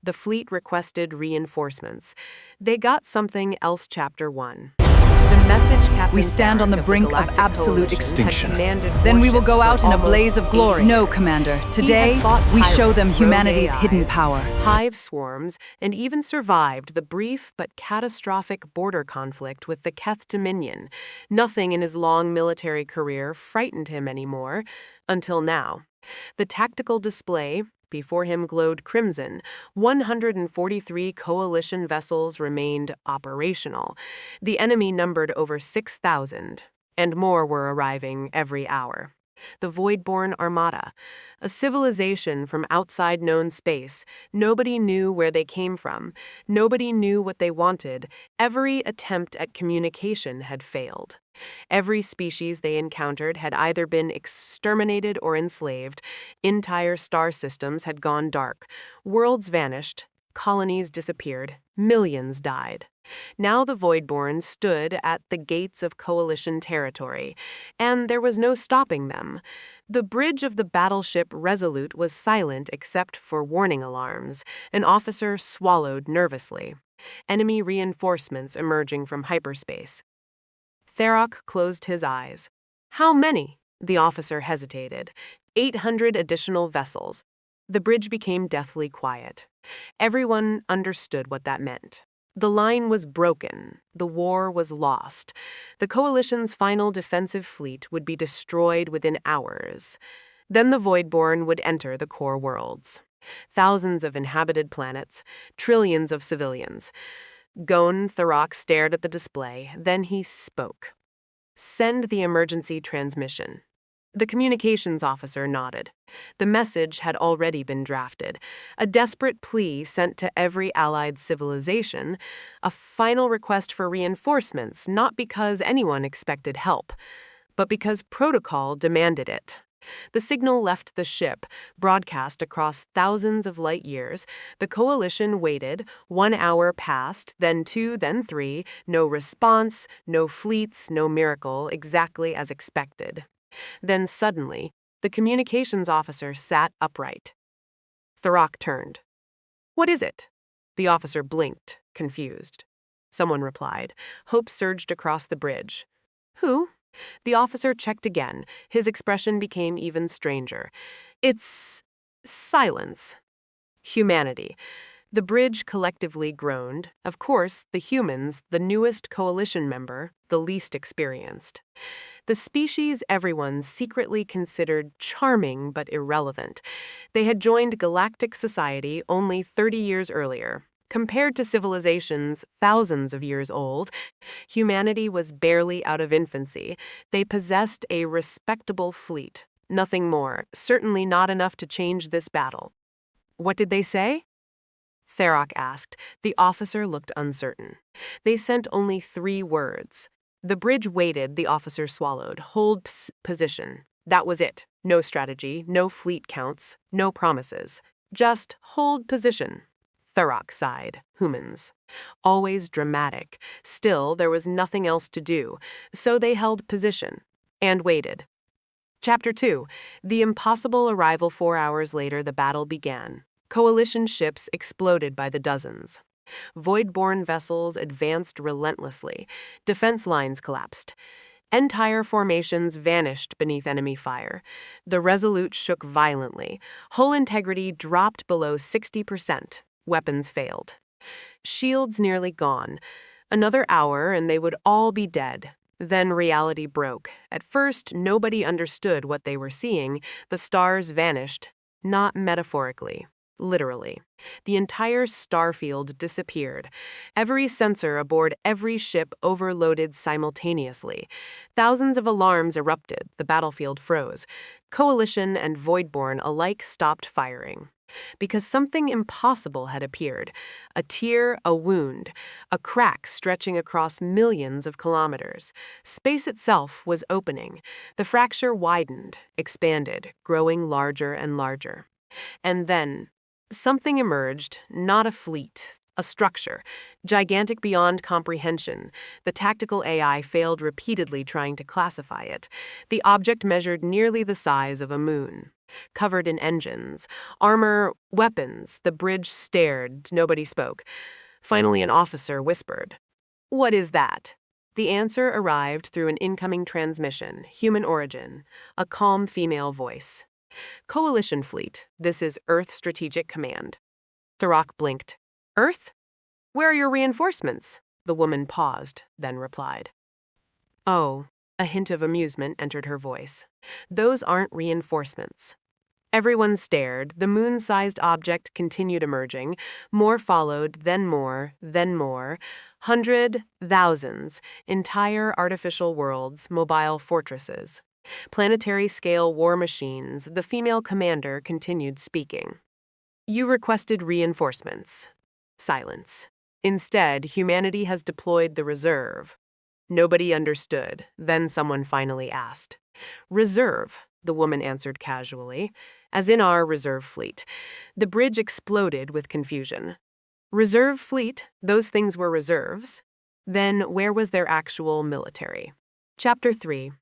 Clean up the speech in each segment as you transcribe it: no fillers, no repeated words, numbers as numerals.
The fleet requested reinforcements. They got something else. Chapter 1. The message Captain We stand on the Theric brink of Galactic absolute Coalition had extinction. commanded Then we will warships go out for in a blaze almost of glory. 80 No, years. Commander. He had Today, fought we show them pirates, humanity's rogue hidden AIs, power. hive swarms, and even survived the brief but catastrophic border conflict with the Keth Dominion. Nothing in his long military career frightened him anymore, until now. The tactical display before him glowed crimson. 143 coalition vessels remained operational. The enemy numbered over 6,000, and more were arriving every hour. The Voidborn Armada, a civilization from outside known space. Nobody knew where they came from. Nobody knew what they wanted. Every attempt at communication had failed. Every species they encountered had either been exterminated or enslaved. Entire star systems had gone dark. Worlds vanished. Colonies disappeared. Millions died. Now the Voidborn stood at the gates of Coalition territory, and there was no stopping them. The bridge of the battleship Resolute was silent except for warning alarms. An officer swallowed nervously. Enemy reinforcements emerging from hyperspace. Theric closed his eyes. How many? The officer hesitated. 800 additional vessels. The bridge became deathly quiet. Everyone understood what that meant. The line was broken. The war was lost. The Coalition's final defensive fleet would be destroyed within hours. Then the Voidborn would enter the core worlds. Thousands of inhabited planets, trillions of civilians. Theric stared at the display. Then he spoke. Send the emergency transmission. The communications officer nodded. The message had already been drafted. A desperate plea sent to every allied civilization. A final request for reinforcements, not because anyone expected help, but because protocol demanded it. The signal left the ship, broadcast across thousands of light years. The Coalition waited. 1 hour passed, then 2, then 3. No response, no fleets, no miracle, exactly as expected. Then suddenly, the communications officer sat upright. Theric turned. What is it? The officer blinked, confused. Someone replied. Hope surged across the bridge. Who? The officer checked again. His expression became even stranger. It's silence. Humanity. The bridge collectively groaned. Of course, the humans, the newest coalition member, the least experienced. The species everyone secretly considered charming but irrelevant. They had joined galactic society only 30 years earlier. Compared to civilizations thousands of years old, humanity was barely out of infancy. They possessed a respectable fleet. Nothing more, certainly not enough to change this battle. What did they say? Theric asked. The officer looked uncertain. They sent only 3 words. The bridge waited, the officer swallowed. Hold position. That was it. No strategy, no fleet counts, no promises. Just hold position. Theric sighed. Humans. Always dramatic. Still, there was nothing else to do, so they held position and waited. Chapter 2. The impossible arrival. 4 hours later, the battle began. Coalition ships exploded by the dozens. Voidborn vessels advanced relentlessly. Defense lines collapsed. Entire formations vanished beneath enemy fire. The Resolute shook violently. Hull integrity dropped below 60%. Weapons failed. Shields nearly gone. Another hour and they would all be dead. Then reality broke. At first, nobody understood what they were seeing. The stars vanished. Not metaphorically. Literally. The entire starfield disappeared. Every sensor aboard every ship overloaded simultaneously. Thousands of alarms erupted. The battlefield froze. Coalition and Voidborn alike stopped firing. Because something impossible had appeared. A tear, a wound, a crack stretching across millions of kilometers. Space itself was opening. The fracture widened, expanded, growing larger and larger. And then something emerged, not a fleet, A structure, gigantic beyond comprehension. The tactical AI failed repeatedly trying to classify it. The object measured nearly the size of a moon. Covered in engines, armor, weapons, the bridge stared, nobody spoke. Finally, an officer whispered, "What is that?" The answer arrived through an incoming transmission, human origin, a calm female voice. "Coalition fleet, this is Earth Strategic Command." Thurok blinked. "Earth? Where are your reinforcements?" The woman paused, then replied. "Oh," a hint of amusement entered her voice. "Those aren't reinforcements." Everyone stared. The moon-sized object continued emerging. More followed, then more, then more. Thousands, entire artificial worlds, mobile fortresses. Planetary-scale war machines. The female commander continued speaking. "You requested reinforcements." Silence. "Instead, humanity has deployed the reserve." Nobody understood. Then someone finally asked. "Reserve," the woman answered casually, "as in our reserve fleet." The bridge exploded with confusion. Reserve fleet? Those things were reserves? Then where was their actual military? Chapter 3.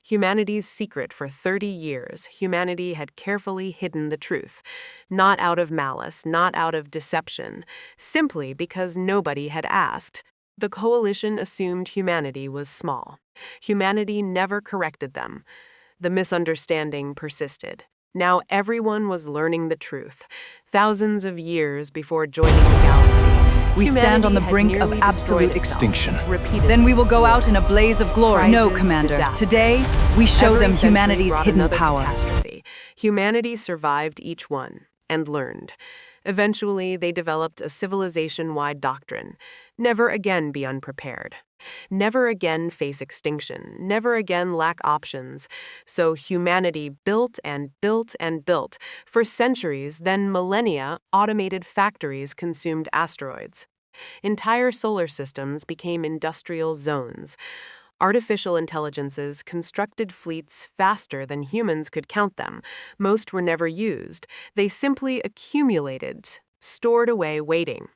Humanity's secret. For 30 years, humanity had carefully hidden the truth. Not out of malice, not out of deception, simply because nobody had asked. The coalition assumed humanity was small. Humanity never corrected them. The misunderstanding persisted. Now everyone was learning the truth. Thousands of years before joining the galaxy, we stand on the brink of absolute extinction. Then we will go out in a blaze of glory. No, Commander. Today, we show them humanity's hidden power. Humanity survived each one and learned. Eventually, they developed a civilization-wide doctrine. Never again be unprepared. Never again face extinction. Never again lack options. So humanity built and built and built. For centuries, then millennia, automated factories consumed asteroids. Entire solar systems became industrial zones. Artificial intelligences constructed fleets faster than humans could count them. Most were never used. They simply accumulated, stored away, waiting.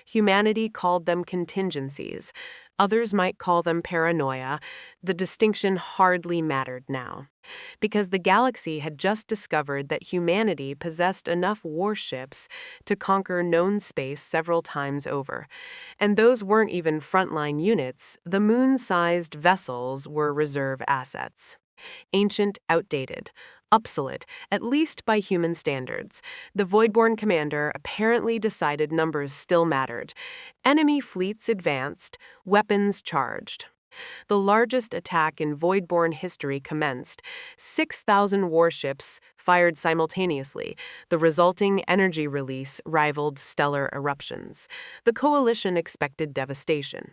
Humanity called them contingencies. Others might call them paranoia. The distinction hardly mattered now, because the galaxy had just discovered that humanity possessed enough warships to conquer known space several times over. And those weren't even frontline units. The moon-sized vessels were reserve assets. Ancient, outdated, obsolete, at least by human standards. The Voidborn commander apparently decided numbers still mattered. Enemy fleets advanced, weapons charged. The largest attack in Voidborn history commenced. 6,000 warships fired simultaneously. The resulting energy release rivaled stellar eruptions. The coalition expected devastation.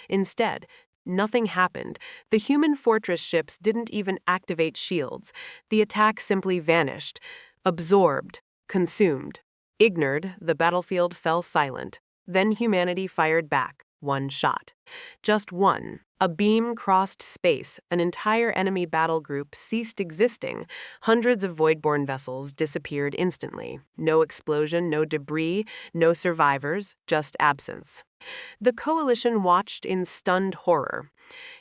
Instead, nothing happened. The human fortress ships didn't even activate shields. The attack simply vanished. Absorbed, consumed. Ignored, the battlefield fell silent. Then humanity fired back, one shot. Just one. A beam crossed space. An entire enemy battle group ceased existing. Hundreds of Voidborn vessels disappeared instantly. No explosion, no debris, no survivors, just absence. The coalition watched in stunned horror.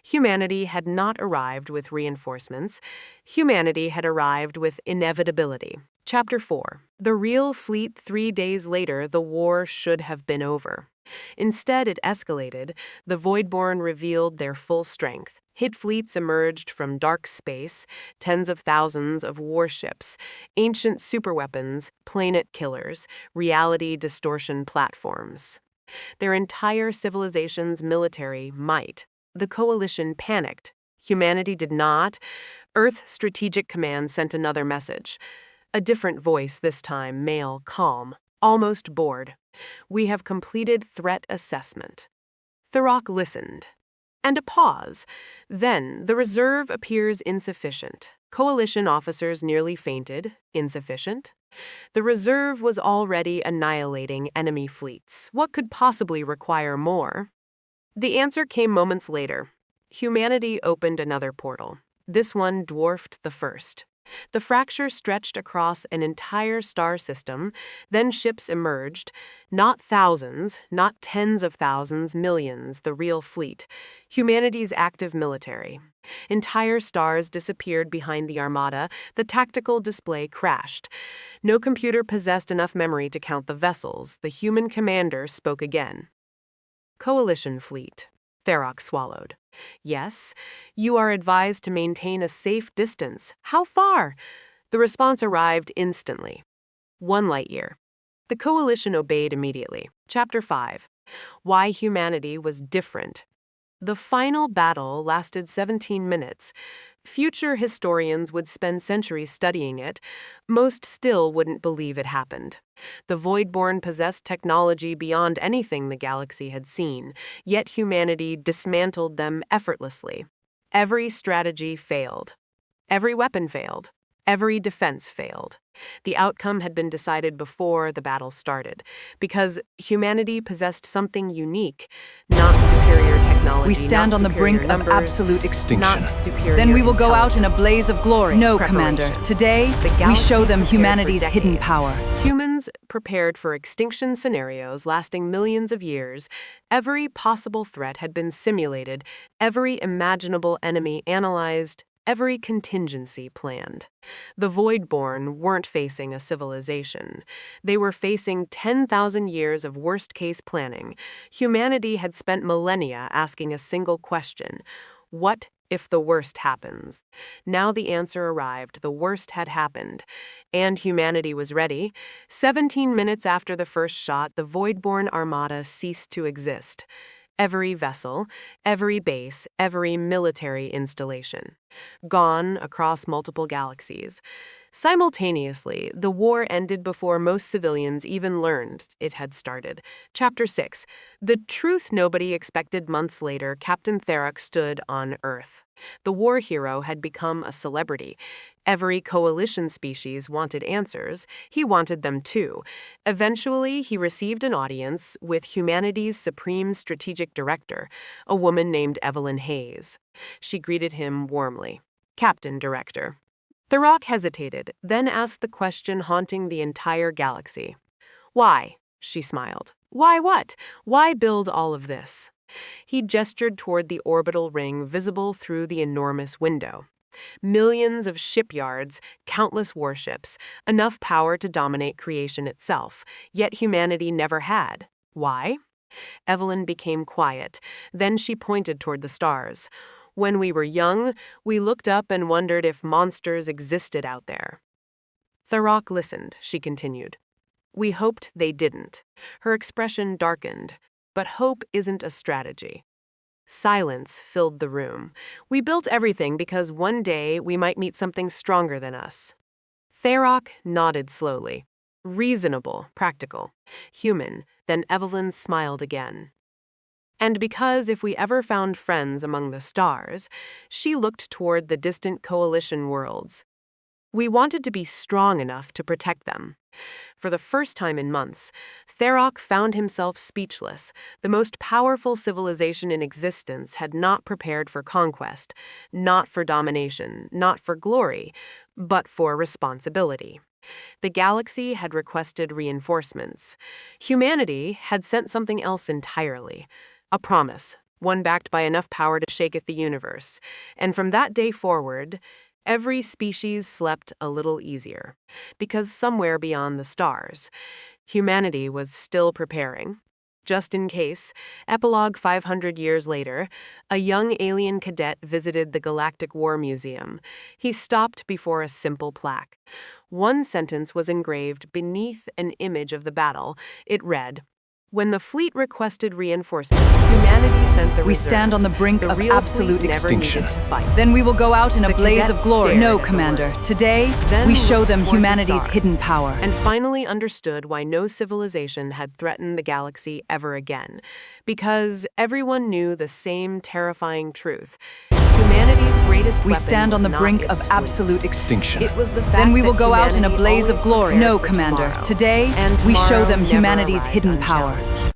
Humanity had not arrived with reinforcements. Humanity had arrived with inevitability. Chapter 4. The real fleet. 3 days later, the war should have been over. Instead, it escalated. The Voidborn revealed their full strength. Hit fleets emerged from dark space, tens of thousands of warships, ancient superweapons, planet killers, reality distortion platforms. Their entire civilization's military might. The coalition panicked. Humanity did not. Earth Strategic Command sent another message. A different voice this time, male, calm, almost bored. "We have completed threat assessment." Thurok listened. And a pause. Then the reserve appears insufficient. Coalition officers nearly fainted. Insufficient? The reserve was already annihilating enemy fleets. What could possibly require more? The answer came moments later. Humanity opened another portal. This one dwarfed the first. The fracture stretched across an entire star system, then ships emerged. Not thousands, not tens of thousands, millions, the real fleet. Humanity's active military. Entire stars disappeared behind the Armada, the tactical display crashed. No computer possessed enough memory to count the vessels. The human commander spoke again. Coalition fleet. Tharok swallowed. Yes, you are advised to maintain a safe distance. How far? The response arrived instantly. 1 light-year. The Coalition obeyed immediately. Chapter 5. Why Humanity Was Different. The final battle lasted 17 minutes. Future historians would spend centuries studying it. Most still wouldn't believe it happened. The Voidborn possessed technology beyond anything the galaxy had seen, yet humanity dismantled them effortlessly. Every strategy failed. Every weapon failed. Every defense failed. The outcome had been decided before the battle started, because humanity possessed something unique, not superior technology. We stand on the brink numbers, of absolute extinction. Not superior Then we will go out in a intelligence. blaze of glory. No, Commander. Preparation. Today, The we galaxy show them prepared humanity's for hidden decades. power. Humans prepared for extinction scenarios lasting millions of years. Every possible threat had been simulated, every imaginable enemy analyzed, every contingency planned. The Voidborn weren't facing a civilization. They were facing 10,000 years of worst-case planning. Humanity had spent millennia asking a single question: what if the worst happens? Now the answer arrived. The worst had happened. And humanity was ready. 17 minutes after the first shot, the Voidborn Armada ceased to exist. Every vessel, every base, every military installation. Gone across multiple galaxies. Simultaneously, the war ended before most civilians even learned it had started. Chapter 6. The truth nobody expected. Months later, Captain Tharok stood on Earth. The war hero had become a celebrity. Every coalition species wanted answers. He wanted them too. Eventually, he received an audience with humanity's supreme strategic director, a woman named Evelyn Hayes. She greeted him warmly. Captain Director. Tharok hesitated, then asked the question haunting the entire galaxy. Why? She smiled. Why what? Why build all of this? He gestured toward the orbital ring visible through the enormous window. Millions of shipyards, countless warships, enough power to dominate creation itself, yet humanity never had. Why? Evelyn became quiet. Then she pointed toward the stars. When we were young, we looked up and wondered if monsters existed out there. Tharok listened, she continued. We hoped they didn't. Her expression darkened. But hope isn't a strategy. Silence filled the room. We built everything because one day we might meet something stronger than us. Tharok nodded slowly. Reasonable, practical, human. Then Evelyn smiled again. And because if we ever found friends among the stars, she looked toward the distant coalition worlds. We wanted to be strong enough to protect them. For the first time in months, Tharok found himself speechless. The most powerful civilization in existence had not prepared for conquest, not for domination, not for glory, but for responsibility. The galaxy had requested reinforcements. Humanity had sent something else entirely. A promise, one backed by enough power to shake the universe. And from that day forward, every species slept a little easier, because somewhere beyond the stars, humanity was still preparing. Just in case, epilogue 500 years later, a young alien cadet visited the Galactic War Museum. He stopped before a simple plaque. One sentence was engraved beneath an image of the battle. It read, "When the fleet requested reinforcements, humanity sent the reserves. We stand on the brink The of real absolute fleet never extinction. needed to fight." Then we will go out in a The blaze of cadets glory. stared No, at the Commander. words. Today, Then we show looked them toward the humanity's stars, hidden power. and finally understood why no civilization had threatened the galaxy ever again. Because everyone knew the same terrifying truth. Humanity's greatest We weapon stand on was the not brink its of fleet. absolute extinction. It was the fact Then we will that go out in a humanity blaze of always glory. prepared No, for Commander. tomorrow. Today, And we show tomorrow them never humanity's arrived hidden power. unchallenged.